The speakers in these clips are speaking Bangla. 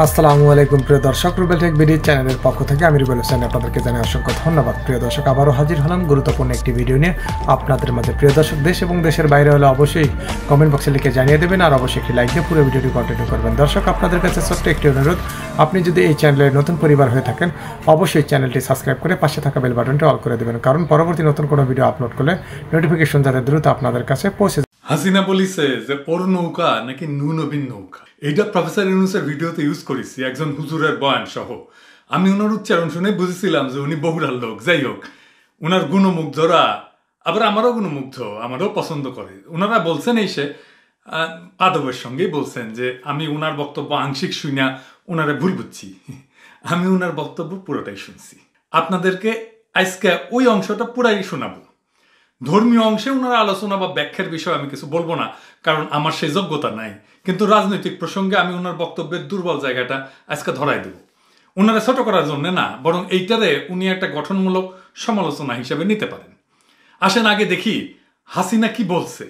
আসসালামু আলাইকুম প্রিয় দর্শক, রুবেল টেক বিডি চ্যানেলের পক্ষ থেকে আমি রুবেল হোসেন আপনাদেরকে জানাই অসংখ্য ধন্যবাদ। প্রিয় দর্শক, আবারও হাজির হলাম গুরুত্বপূর্ণ একটি ভিডিও নিয়ে আপনাদের মাঝে। প্রিয় দর্শক, দেশ এবং দেশের বাইরে হলে অবশ্যই কমেন্ট বক্সে লিখে জানিয়ে দেবেন, আর অবশ্যই একটি লাইক দিয়ে পুরো ভিডিওটি কন্টিনিউ করবেন। দর্শক, আপনাদের কাছে ছোট্ট একটি অনুরোধ, আপনি যদি এই চ্যানেলের নতুন পরিবার হয়ে থাকেন অবশ্যই চ্যানেলটি সাবস্ক্রাইব করে পাশে থাকা বেল বাটনটি অল করে দেবেন, কারণ পরবর্তী নতুন কোনো ভিডিও আপলোড করলে নোটিফিকেশন যাতে দ্রুত আপনাদের কাছে পৌঁছে। হাসিনা বলিছে যে ওর নৌকা নাকি নূনবীন নৌকা। এইটা প্রফেসর ইউনূসের ভিডিওতে ইউজ করেছি একজন হুজুরের বয়ান সহ। আমি ওনার উচ্চারণ শুনে বুঝেছিলাম যে উনি বগুড়ার লোক। যাই হোক, ওনার গুণমুগ্ধরা আবার আমারও গুণমুগ্ধ, আমারও পছন্দ করে। ওনারা বলছেন সে আদবের সঙ্গেই বলছেন যে আমি ওনার বক্তব্য আংশিক শুনা ওনারা ভুল বুঝছি। আমি ওনার বক্তব্য পুরোটাই শুনছি। আপনাদেরকে আজকে ওই অংশটা পুরাই শোনাবো। ধর্মীয় অংশে ওনারা আলোচনা বা ব্যাখ্যার বিষয়ে আমি কিছু বলবো না, কারণ আমার সেই যোগ্যতা নাই। কিন্তু রাজনৈতিক প্রসঙ্গে আমি ওনার বক্তব্যের দুর্বল জায়গাটা আজকে ধরাই দেব। ওনারা ছোট করার জন্য না, বরং এইটারে উনি একটা গঠনমূলক সমালোচনা হিসেবে নিতে পারেন। আসেন আগে দেখি হাসিনা কি বলছে।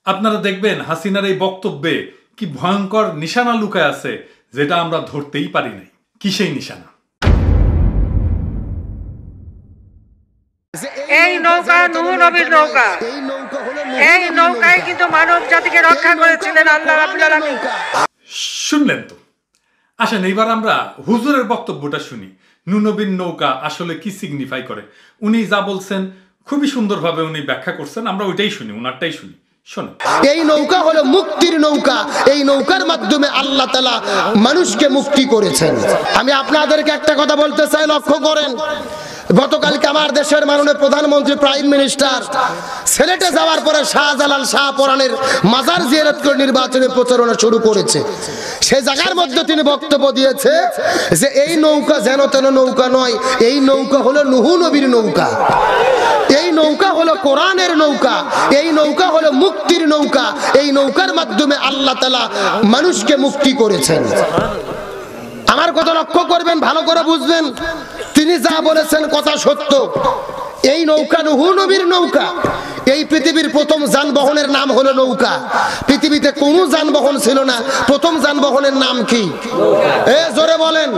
আপনারা দেখবেন হাসিনার এই বক্তব্যে কি ভয়ঙ্কর নিশানা লুকায় আছে, যেটা আমরা ধরতেই পারি নাই। কি সেই নিশানা? এই নৌকা নূহ নবীর নৌকা। এই নৌকায় কিন্তু মানব জাতিকে রক্ষা করেছিলেন আল্লাহ রাব্বুল আলামিন। শুনলেন তো? আসেন এইবার আমরা হুজুরের বক্তব্যটা শুনি। নূহ নবীর নৌকা আসলে কি সিগনিফাই করে। উনি যা বলছেন খুবই সুন্দরভাবে উনি ব্যাখ্যা করছেন। আমরা ওইটাই শুনি, ওনারটাই শুনি। এই নৌকা হলো মুক্তির নৌকা। এই নৌকার মাধ্যমে আল্লাহ তাআলা মানুষকে মুক্তি করেছেন। আমি আপনাদেরকে একটা কথা বলতে চাই, লক্ষ্য করেন। গতকালকে আমার দেশের মাননীয় প্রধানমন্ত্রী প্রাইম মিনিস্টার সিলেটে যাওয়ার পরে শাহজালাল শাহপরানের মাজার জিয়ারত করে নির্বাচনী প্রচারণা শুরু করেছে। সেই জায়গার মধ্যে তিনি বক্তব্য দিয়েছে যে এই নৌকা যেন তেন নৌকা নয়, এই নৌকা হলো নূহ নবীর নৌকা। এই নৌকা হলো কোরআনের নৌকা। এই নৌকা হলো মুক্তির নৌকা। এই নৌকার মাধ্যমে আল্লাহ তাআলা মানুষকে মুক্তি করেছেন। আমার কথা লক্ষ্য করবেন, ভালো করে বুঝবেন। তিনি যা বলেছেন কথা সত্য। এই নৌকা নূহ নবীর নৌকা। এই পৃথিবীর প্রথম যানবাহনের নাম হলো নৌকা। পৃথিবীতে কোনো যানবাহন ছিল না, প্রথম যানবাহনের নাম কি? জোরে বলেন,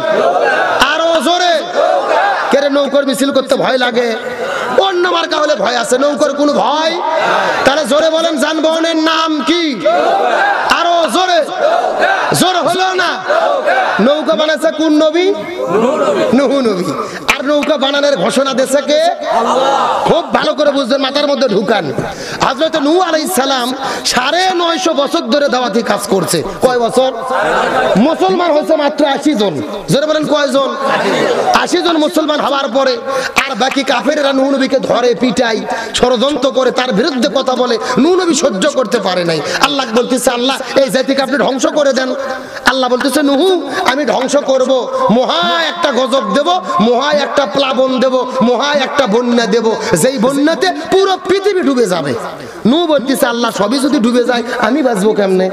আরো জোরে। কেরে নৌকার মিছিল করতে ভয় লাগে? অন্য মার্কা হলে ভয় আছে, নৌকার কোনো ভয়? তাহলে জোরে বলেন, যানবাহনের নাম কি? আরো জোরে। জোরে হলো না? নৌকা বানাইছে কোন নবী? নূহ নবী। আর নৌকা বানানোর ঘোষণা দিয়েছে কে? আল্লাহ। খুব ভালো করে বুঝবেন, মাথার মধ্যে ঢুকান। হযরত নূহ আলাইহিস সালাম 950 বছর ধরে দাওয়াতি কাজ করছে। কয় বছর? মুসলমান হয়েছে মাত্র 80 জন। জোরে বলেন কয়জন? 80 জন মুসলমান হওয়ার পরে আর বাকি কাফেররা নূহ নবীকে ধরে পিটাই, ষড়যন্ত্র করে, তার বিরুদ্ধে কথা বলে। নূহ নবী সহ্য করতে পারে নাই। আল্লাহ বলতেছে, আল্লাহ এই জাতিকে আপনি ধ্বংস করে দেন। আল্লাহ বলতেছে, নূহ আমি ধ্বংস করব, মহা একটা গজব দেব, মহা একটা প্লাবন দেব, মহা একটা বন্যা দেব, যেই বন্যাতে পুরো পৃথিবী ডুবে যাবে। নূহ বলতেছে, আল্লাহ সবই যদি ডুবে যায় আমি বাঁচবো কেমনে?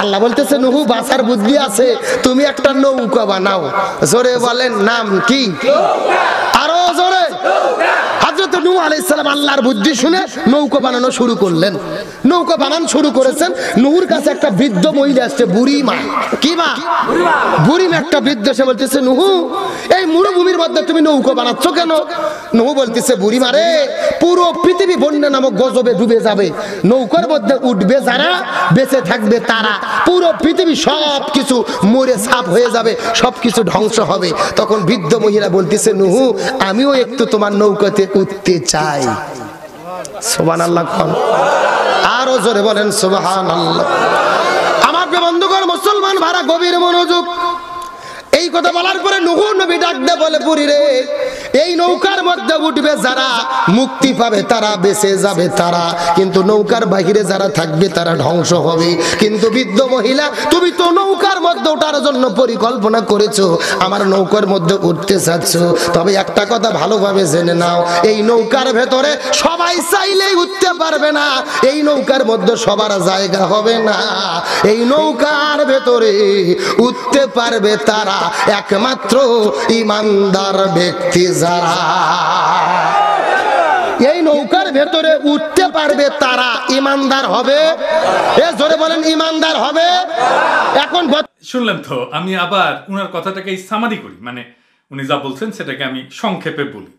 আল্লাহ বলতেছে, নূহ বাঁচার বুদ্ধি আছে, তুমি একটা নৌকা বানাও। জোরে বলেন, নাম কি? আরো জোরে। হযরত নূহ আলাইহিস সালাম আল্লাহর বুদ্ধি শুনে নৌকা বানানো শুরু করলেন। নৌকা বানানো শুরু করেছেন। নূহর কাছে একটা বৃদ্ধ মহিলা আসছে, বুড়ি মা। কি মা? বুড়ি মা একটা বৃদ্ধ। সে বলতেছে, নূহ এই মরুভূমির মধ্যে তুমি নৌকা বানাচ্ছ কেন? নূহ বলতেছে, বুড়ি মা রে, পুরো পৃথিবী বন্যা নামক গজবে ডুবে যাবে, নৌকার মধ্যে উঠবে যারা, বেঁচে থাকবে তারা, পুরো পৃথিবী সব কিছু মরে ছাপ হয়ে যাবে, সবকিছু ধ্বংস হবে। তখন বৃদ্ধ মহিলা বলতেছে, নূহ আমিও একটু তোমার নৌকাতে উঠতে চাই। সুবহানাল্লাহ। আরো জোরে বলেন সুবহানাল্লাহ। আমার বন্ধুগণ, মুসলমান ভাড়া গভীর মনোযোগ। এই কথা বলার পরে নূহ নবী ডাক দিয়ে বলে, বুড়ি রে, এই নৌকার মধ্যে উঠবে যারা মুক্তি পাবে, তারা বেঁচে যাবে তারা, কিন্তু নৌকার বাহিরে যারা থাকবে তারা ধ্বংস হবে। কিন্তু বৃদ্ধ মহিলা, তুমি তো নৌকার মধ্যে ওঠার জন্য পরিকল্পনা করেছো, আমার নৌকার মধ্যে উঠতে চাচ্ছ, তবে একটা কথা ভালোভাবে জেনে নাও, এই নৌকার ভেতরে সবাই চাইলেই উঠতে পারবে না, এই নৌকার মধ্যে সবার জায়গা হবে না। এই নৌকার ভেতরে উঠতে পারবে তারা একমাত্র ইমানদার ব্যক্তি যারা। এই নৌকার ভেতরে উঠতে পারবে তারা ইমানদার হবে। এ জোরে বলেন ইমানদার হবে। এখন শুনলেন তো, আমি আবার উনার কথাটাকে সামারি করি, মানে উনি যা বলছেন সেটাকে আমি সংক্ষেপে বলি।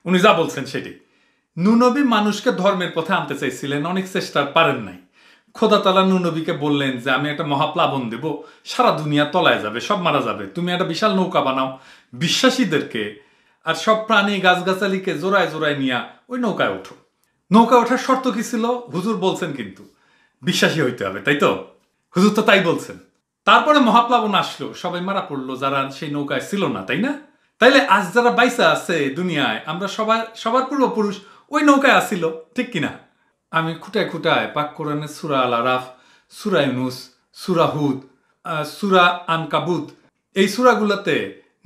উনি যা বলছেন সেটাই, নূনবী মানুষকে ধর্মের পথে আনতে চাইছিলেন, অনেক চেষ্টা পারেন নাই। খোদা তাআলা নূনবীকে বললেন যে আমি একটা মহাপ্লাবন দেব, সারা দুনিয়া তলায় যাবে, সব মারা যাবে, তুমি একটা বিশাল নৌকা বানাও, বিশ্বাসীদেরকে আর সব প্রাণী গাছগাছালিকে জোড়ায় জোড়ায় নিয়ে ওই নৌকায় ওঠো। নৌকা ওঠার শর্ত কি ছিল? হুজুর বলছেন কিন্তু বিশ্বাসী হইতে হবে, তাই তো? হুজুর তো তাই বলছেন। তারপরে মহাপ্লাবন আসলো, সবাই মারা পড়লো যারা সেই নৌকায় ছিল না, তাই না? তাইলে আজ যারা বাইসা আছে দুনিয়ায়, আমরা সবার পূর্বপুরুষ ওই নৌকায় আসিল, ঠিক কিনা? আমি খুঁটায় খুঁটায় পাক কোরআনের সূরা আল আরাফ, সূরা ইউনুস, সূরা হুদ, সূরা আনকাবুত, এই সূরাগুলোতে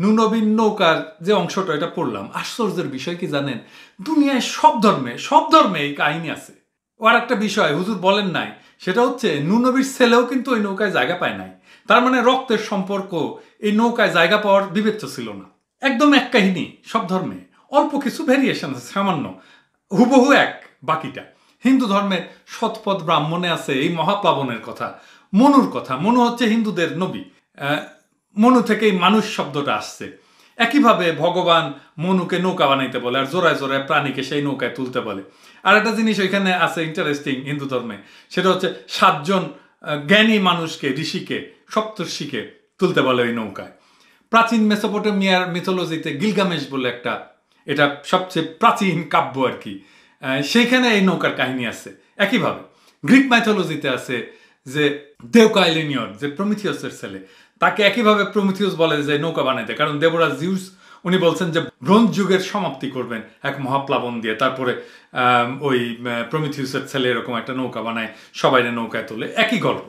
নূনবীর নৌকার যে অংশটা এটা পড়লাম। আশ্চর্যের বিষয় কি জানেন? দুনিয়ায় সব ধর্মে এই কাহিনী আছে। ও আর একটা বিষয় হুজুর বলেন নাই, সেটা হচ্ছে নূনবীর ছেলেও কিন্তু ওই নৌকায় জায়গা পায় নাই। তার মানে রক্তের সম্পর্ক এই নৌকায় জায়গা পাওয়ার বিবেচ্য ছিল না। একদম এক কাহিনী সব ধর্মে, অল্প কিছু ভেরিয়েশন আছে সামান্য, হুবহু এক বাকিটা। হিন্দু ধর্মের শতপথ ব্রাহ্মণে আছে এই মহাপ্লাবনের কথা, মনুর কথা। মনু হচ্ছে হিন্দুদের নবী, মনু থেকেই মানুষ শব্দটা আসছে। একইভাবে ভগবান মনুকে নৌকা বানাইতে বলে, আর জোড়ায় জোড়ায় প্রাণীকে সেই নৌকায় তুলতে বলে। আর একটা জিনিস ওইখানে আছে ইন্টারেস্টিং হিন্দু ধর্মে, সেটা হচ্ছে 7 জন জ্ঞানী মানুষকে, ঋষিকে, সপ্তর্ষিকে তুলতে বলে ওই নৌকায়। প্রাচীন মেসোপটেমিয়ার মিথোলজিতে গিলগামেশ বলে একটা, এটা সবচেয়ে প্রাচীন কাব্য আর কি, সেইখানে এই নৌকার কাহিনী আছে। একইভাবে গ্রিক মাইথোলজিতে আছে যে দেউকাইলিনিয়র, যে প্রমিথিয়াসের ছেলে, তাকে একইভাবে প্রমিথিয়াস বলে যে নৌকা বানাইতে, কারণ দেবরাজ জিউস উনি বলছেন যে ব্রোঞ্জ যুগের সমাপ্তি করবেন এক মহাপ্লাবন দিয়ে। তারপরে ওই প্রমিথিয়াসের ছেলে এরকম একটা নৌকা বানায়, সবাই নৌকায় তোলে, একই গল্প।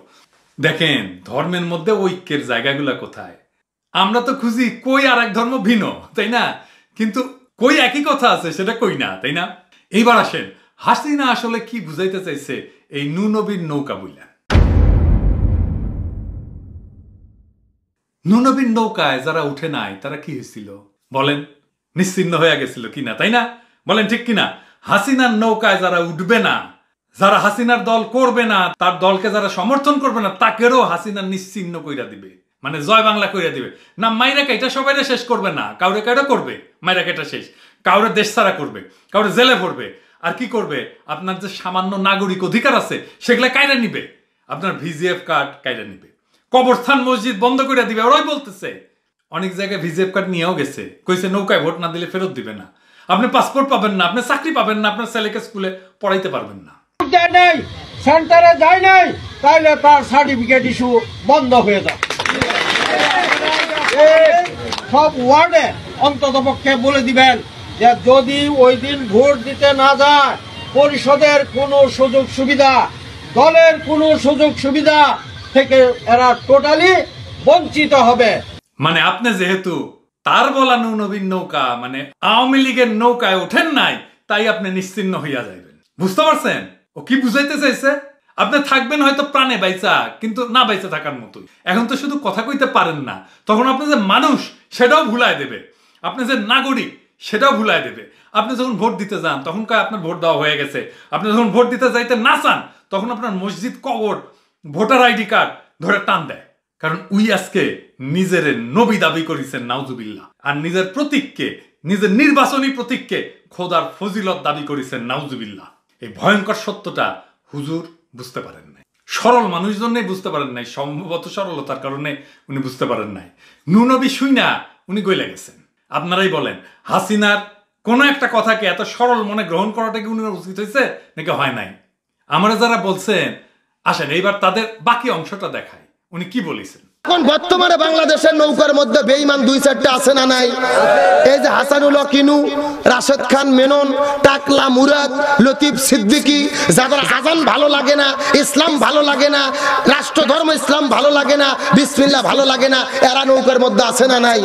দেখেন ধর্মের মধ্যে ঐক্যের জায়গাগুলো কোথায়? আমরা তো খুঁজি কই আর এক ধর্ম ভিন্ন, তাই না? কিন্তু কই একই কথা আছে সেটা কই না, তাই না? এইবার আসেন, হাসিনা আসলে কি বুঝাইতে চাইছে এই নূনবীর নৌকা বইলা? নূনবীর নৌকায় যারা উঠে নাই তারা কি হয়েছিল বলেন? নিশ্চিন্ন হয়ে গেছিল কিনা, তাই না? বলেন ঠিক কিনা? হাসিনার নৌকায় যারা উঠবে না, যারা হাসিনার দল করবে না, তার দলকে যারা সমর্থন করবে না, তাকেও হাসিনা নিশ্চিন্ন কইরা দিবে, মানে জয় বাংলা কইরা দিবে। না মাইরা কাইটা সবাই শেষ করবে না, কাউরে কাউরে করবে, মাইরা কাইটা শেষ, কাউরে দেশ ছাড়া করবে, কাউরে জেলে ভরবে। আর কি করবে? আপনার যে সামান্য নাগরিক অধিকার আছে সেগুলা কাইরা নিবে, আপনার ভিজিএফ কার্ড কাইরা নিবে, কবরস্থান মসজিদ বন্ধ করে দিবে। ওরাই বলতেছে, অনেক জায়গায় ভিজিএফ কার্ড নিয়েও গেছে, কইছে নৌকায় ভোট না দিলে ফেরত দিবে না, আপনি পাসপোর্ট পাবেন না, আপনি চাকরি পাবেন না, আপনার ছেলেকে স্কুলে পড়াইতে পারবেন না। সেন্টারে যায় নাই, তাইলে তার সার্টিফিকেট ইস্যু বন্ধ হয়ে যায়। সব ওয়ার্ডে অন্তত পক্ষে বলে দিবেন যে যদি ওই দিন ভোট দিতে না যায়, পরিষদের কোনো সুযোগ সুবিধা, দলের কোনো সুযোগ সুবিধা থেকে এরা টোটালি বঞ্চিত হবে। মানে আপনি যেহেতু তার বলা নূনবীর নৌকা, মানে আওয়ামী লীগের নৌকায় ওঠেন নাই, তাই আপনি নিশ্চিন্ন হইয়া যাইবেন। বুঝতে পারছেন ও কি বুঝাইতে চাইছে? আপনি থাকবেন হয়তো প্রাণে বাইচা, কিন্তু না বাইচা থাকার মতোই। এখন তো শুধু কথা কইতে পারেন না, তখন আপনি যে মানুষ সেটাও ভুলায় দেবে, আপনি যে নাগরিক সেটাও ভুলায় দেবে। আপনি যখন ভোট দিতে যান তখন কয় আপনার ভোট দেওয়া হয়ে গেছে, আপনি যখন ভোট দিতে যাইতে না চান তখন আপনার মসজিদ, কবর, ভোটার আইডি কার্ড ধরে টান দেয়। কারণ উই আজকে নিজের নবী দাবি করেছেন, নাউজুবিল্লাহ, আর নিজের প্রতীককে, নিজের নির্বাচনী প্রতীককে খোদার ফজিলত দাবি করেছেন, নাউজুবিল্লাহ। এই ভয়ঙ্কর সত্যটা হুজুর বুঝতে পারেন নাই, সরল মানুষজনই বুঝতে পারেন নাই, সম্ভবত সরলতার কারণে উনি বুঝতে পারেন নাই। নূনবী শুইনা উনি গইলা গেছেন। আপনারাই বলেন, হাসিনার কোন একটা কথাকে এত সরল মনে গ্রহণ করাটা কি উনি উচিত হয়েছে নাকি হয় নাই? আমরা যারা বলছেন, আসেন এইবার তাদের বাকি অংশটা দেখায় উনি কি বলেছেন। এখন বর্তমানে বাংলাদেশের নৌকার মধ্যে বেঈমান 2-4টা আছে না নাই? এই যে হাসানুল হক ইনু, রাশেদ খান মেনন, টাকলা মুরাদ, লতিফ সিদ্দিকী, যাদের আজান ভালো লাগে না, ইসলাম ভালো লাগে না, রাষ্ট্রধর্ম ইসলাম ভালো লাগে না, বিসমিল্লাহ ভালো লাগে না, এরা নৌকার মধ্যে আছে না নাই?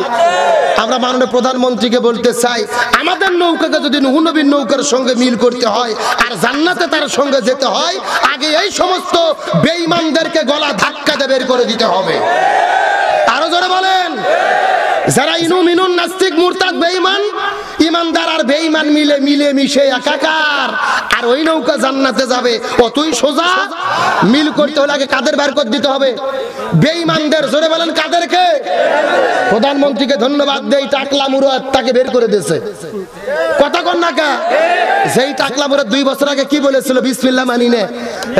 আমরা মাননীয় প্রধানমন্ত্রীকে বলতে চাই, আমাদের নৌকাকে যদি নূহ নবীর নৌকার সঙ্গে মিল করতে হয় আর জান্নাতে তার সঙ্গে যেতে হয়, আগে এই সমস্ত বেঈমানদেরকে গলা ধাক্কা দিয়ে বের করে দিতে হবে। আরো জোরে বলেন, যারা ইনু মিনুন নাস্তিক মুরতাদ বেঈমান, ইমানদার আর বেঈমান মিলে মিশে একাকার। আর ওই নৌকা জান্নাতে যাবে অতই সোজা। মিল করতে হলে আগে কাদের বের করে দিতে হবে? বেঈমানদের। জোরে বলেন কাদেরকে? প্রধানমন্ত্রীকে ধন্যবাদ দেই, টাকলা মুরাদ তাকে বের করে দিয়েছে। কথা কন না কা? যেই টাকলা মুরাদ 2 বছর আগে কি বলেছিল? বিসমিল্লাহ মানি নে,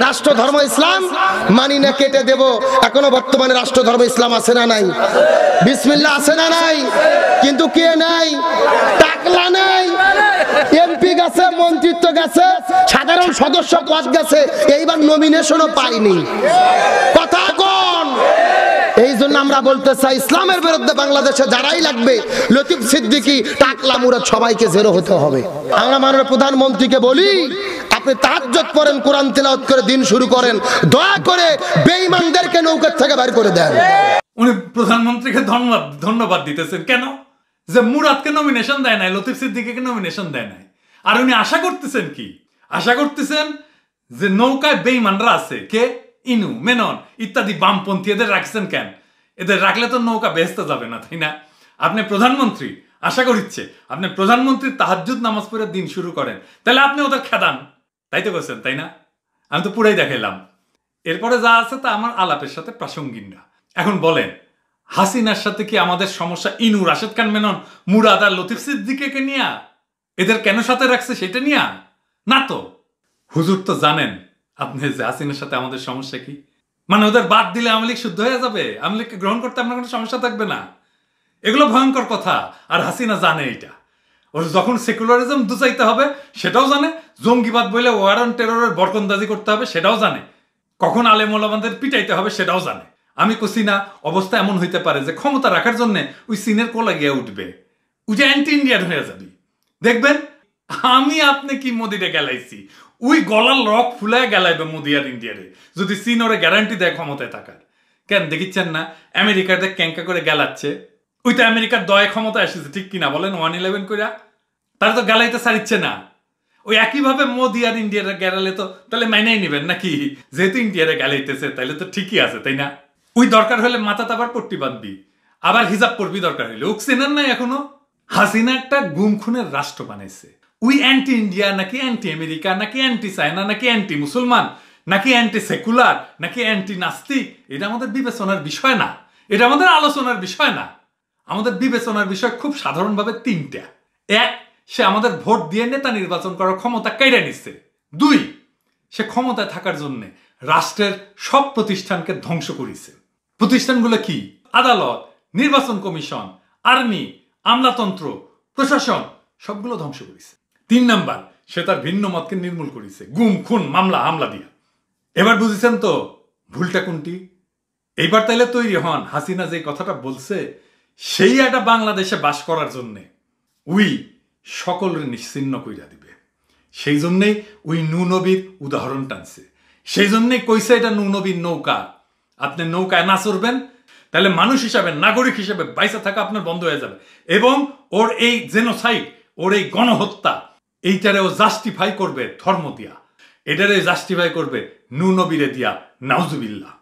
রাষ্ট্র ধর্ম ইসলাম মানি না, কেটে দেব। এখনো বর্তমানে রাষ্ট্র ধর্ম ইসলাম আছে না নাই? বিসমিল্লাহ আছে না নাই? কিন্তু কে নাই? টাকলা নাই। এমপি গেছে, মন্ত্রিত্ব গেছে, সাধারণ সদস্য পদ গেছে, এইবার নমিনেশনও পাইনি। কথা কোন? এই জন্য আমরা বলতে চাই, ইসলামের বিরুদ্ধে বাংলাদেশে যারাই লাগবে, লতিফ সিদ্দিকী, টাকলা মুরাদ, সবাইকে জেরো হতে হবে। আমরা মাননীয় প্রধানমন্ত্রীকে বলি, আপনি তাহাজ্জুদ পড়েন, কোরআন তেলাওয়াত করে দিন শুরু করেন, দয়া করে বেঈমানদেরকে নৌকা থেকে বের করে দেন। উনি প্রধানমন্ত্রীকে ধন্যবাদ দিতেছেন কেন? যে মুরাদকে নমিনেশন দেয় নাই, লতিফ সিদ্দিকীকে নমিনেশন দেয় নাই। আর উনি আশা করতেছেন কি? আশা করতেছেন যে নৌকায় বেঈমানরা আছে। কে? ইনু, মেনন ইত্যাদি বামপন্থী। এদের রাখছেন কেন? এদের রাখলে তো নৌকা বেহেশতে যাবে না, তাই না? আপনি প্রধানমন্ত্রী, আশা করিচ্ছে আপনি প্রধানমন্ত্রী তাহাজ্জুদ নামাজ পড়ে দিন শুরু করেন, তাহলে আপনি ওদের খেদান। তাই তো করছেন, তাই না? আমি তো পুরাই দেখাইলাম। এরপরে যা আছে তা আমার আলাপের সাথে প্রাসঙ্গিক না। এখন বলেন, হাসিনার সাথে কি আমাদের সমস্যা ইনু, রাশেদ খান মেনন, মুরাদ আর লতিফ সিদ্দিকীকে নিয়া? এদের কেন সাথে রাখছে সেটা নিয়া না তো? হুজুর তো জানেন আপনি যে হাসিনার সাথে আমাদের সমস্যা কি। মানে ওদের বাদ দিলে আওয়ামী লীগ শুদ্ধ হয়ে যাবে, আওয়ামী লীগকে গ্রহণ করতে আপনার কোনো সমস্যা থাকবে না। এগুলো ভয়ঙ্কর কথা। আর হাসিনা জানে এটা। ওর যখন সেকুলারিজম দুচাইতে হবে সেটাও জানে, জঙ্গিবাদ বলে ওয়ার অন টেররের বরকন্দাজি করতে হবে সেটাও জানে, কখন আলেম ওলামাদের পিটাইতে হবে সেটাও জানে। আমি কছি না, অবস্থা এমন হইতে পারে যে ক্ষমতা রাখার জন্য ওই চীনের কোলা গিয়ে উঠবে, ওই যে অ্যান্টি ইন্ডিয়ান হয়ে যাবি। দেখবেন আমি আপনি কি মোদিরে গেলাইছি, ওই গলার রক ফুলায় গেলাইবে মোদি আর ইন্ডিয়ারে, যদি চীন ওরে গ্যারান্টি দেয় ক্ষমতায় থাকার। কেন দেখিচ্ছেন না আমেরিকাতে ক্যাঙ্কা করে গেলাচ্ছে? ওই তো আমেরিকার দয়ে ক্ষমতা এসেছে, ঠিক কিনা বলেন? 1-11 কইরা তারা তো গেলাইতে ছাড়িচ্ছে না। ওই একইভাবে মোদি আর ইন্ডিয়ারে গেলালে তো তাহলে মাইনাই নিবেন নাকি? যেহেতু ইন্ডিয়ারে গেলাইতেছে তাইলে তো ঠিকই আছে, তাই না? ওই দরকার হলে মাথাতে আবার পট্টি বাঁধবি, আবার হিজাব পড়বি দরকার হইলে। ওক চেনেন নাই এখনো? হাসিনা একটা গুম খুনের রাষ্ট্র বানাইছে। উই অ্যান্টি ইন্ডিয়া নাকি অ্যান্টি আমেরিকা নাকি অ্যান্টি চায়না নাকি অ্যান্টি মুসলমান নাকি অ্যান্টি সেকুলার নাকি অ্যান্টি নাস্তিক, এটা আমাদের বিবেচনার বিষয় না, এটা আমাদের আলোচনার বিষয় না। আমাদের বিবেচনার বিষয় খুব সাধারণভাবে 3টা। 1, সে আমাদের ভোট দিয়ে নেতা নির্বাচন করার ক্ষমতা কাইরা নিচ্ছে। 2, সে ক্ষমতায় থাকার জন্য রাষ্ট্রের সব প্রতিষ্ঠানকে ধ্বংস করেছে। প্রতিষ্ঠানগুলো কি? আদালত, নির্বাচন কমিশন, আর্মি, আমলাতন্ত্র, প্রশাসন, সবগুলো ধ্বংস করেছে। 3 নাম্বার, সে তার ভিন্ন মতকে নির্মূল করেছে গুম খুন মামলা হামলা দিয়া। এবার বুঝেছেন তো ভুলটা কোনটি? এইবার তাইলে তৈরি হন, হাসিনা যে কথাটা বলছে সেই একটা বাংলাদেশে বাস করার জন্যে উই সকলের নিশ্চিহ্ন কইরা দিবে। সেই জন্যেই উই নূ নবীর উদাহরণ টানছে, সেই জন্যই কইছে এটা নূ নবীর নৌকা। আপনি নৌকায় না চড়বেন তাহলে মানুষ হিসাবে, নাগরিক হিসাবে বাইসা থাকা আপনার বন্ধ হয়ে যাবে। এবং ওর এই জেনোসাইড, ওর এই গণহত্যা, এইটারে ও জাস্টিফাই করবে ধর্ম দিয়া, এটারে জাস্টিফাই করবে নূ নবীরে দিয়া। নাউজুবিল্লাহ।